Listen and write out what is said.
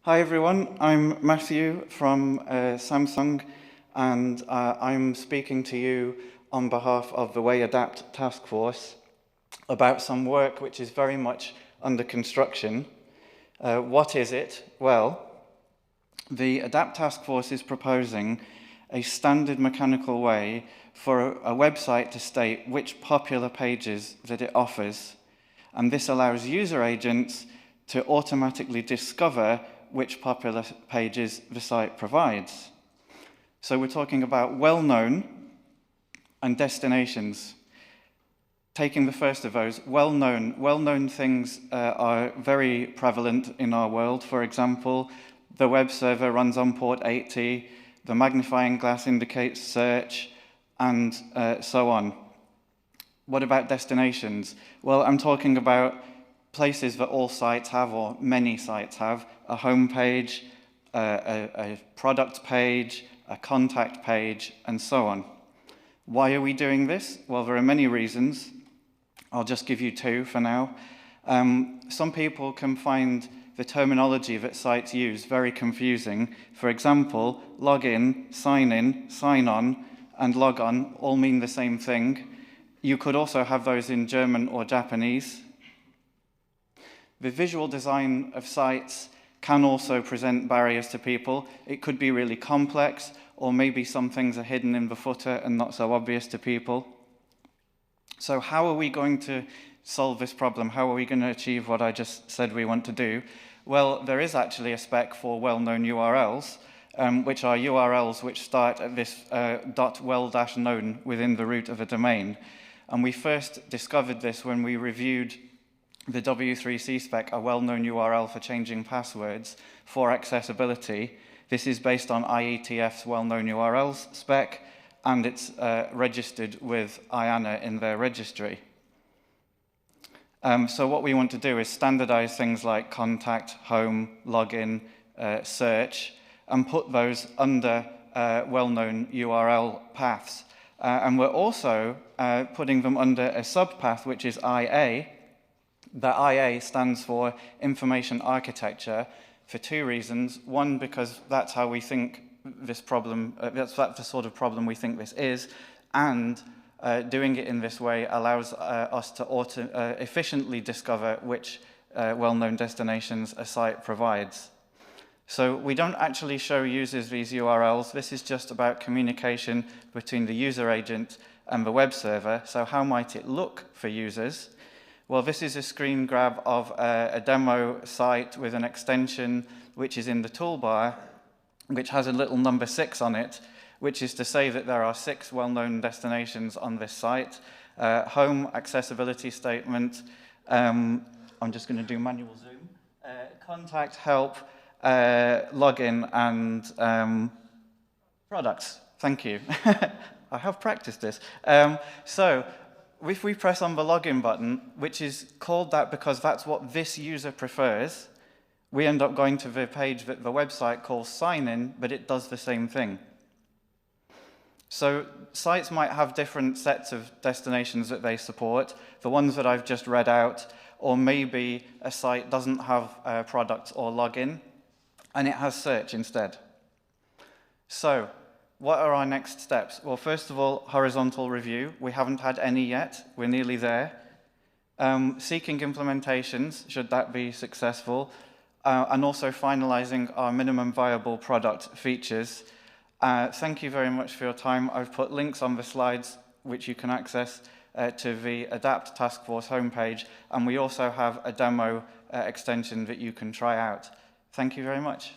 Hi everyone, I'm Matthew from Samsung, and I'm speaking to you on behalf of the Way Adapt Task Force about some work which is very much under construction. What is it? Well, the Adapt Task Force is proposing a standard mechanical way for a website to state which popular pages that it offers, and this allows user agents to automatically discover which popular pages the site provides. So we're talking about well-known and destinations. Taking the first of those, well-known things are very prevalent in our world. For example, the web server runs on port 80, the magnifying glass indicates search, and so on. What about destinations? Well, I'm talking about places that all sites have, or many sites have: a home page, a product page, a contact page, and so on. Why are we doing this? Well, there are many reasons. I'll just give you two for now. Some people can find the terminology that sites use very confusing. For example, login, sign on, and log on all mean the same thing. You could also have those in German or Japanese. The visual design of sites can also present barriers to people. It could be really complex, or maybe some things are hidden in the footer and not so obvious to people. So how are we going to solve this problem? How are we going to achieve what I just said we want to do? Well, there is actually a spec for well-known URLs, which are URLs which start at this .well-known within the root of a domain. And we first discovered this when we reviewed the W3C spec, a well-known URL for changing passwords for accessibility. This is based on IETF's well-known URLs spec, and it's registered with IANA in their registry. So what we want to do is standardize things like contact, home, login, search, and put those under well-known URL paths. And we're also putting them under a subpath, which is IA. The IA stands for Information Architecture for two reasons. One, because that's how we think this problem, that's the sort of problem we think this is, and doing it in this way allows us to efficiently discover which well-known destinations a site provides. So we don't actually show users these URLs. This is just about communication between the user agent and the web server. So how might it look for users? Well, this is a screen grab of a demo site with an extension which is in the toolbar, which has a little number 6 on it, which is to say that there are 6 well-known destinations on this site. Home, accessibility statement, I'm just going to do manual zoom, contact, help, login, and products. Thank you. I have practiced this. So if we press on the login button, which is called that because that's what this user prefers, we end up going to the page that the website calls sign in, but it does the same thing. So sites might have different sets of destinations that they support, the ones that I've just read out, or maybe a site doesn't have products or login, and it has search instead. So what are our next steps? Well, first of all, horizontal review. We haven't had any yet. We're nearly there. Seeking implementations, should that be successful, and also finalizing our minimum viable product features. Thank you very much for your time. I've put links on the slides which you can access to the Adapt Task Force homepage, and we also have a demo extension that you can try out. Thank you very much.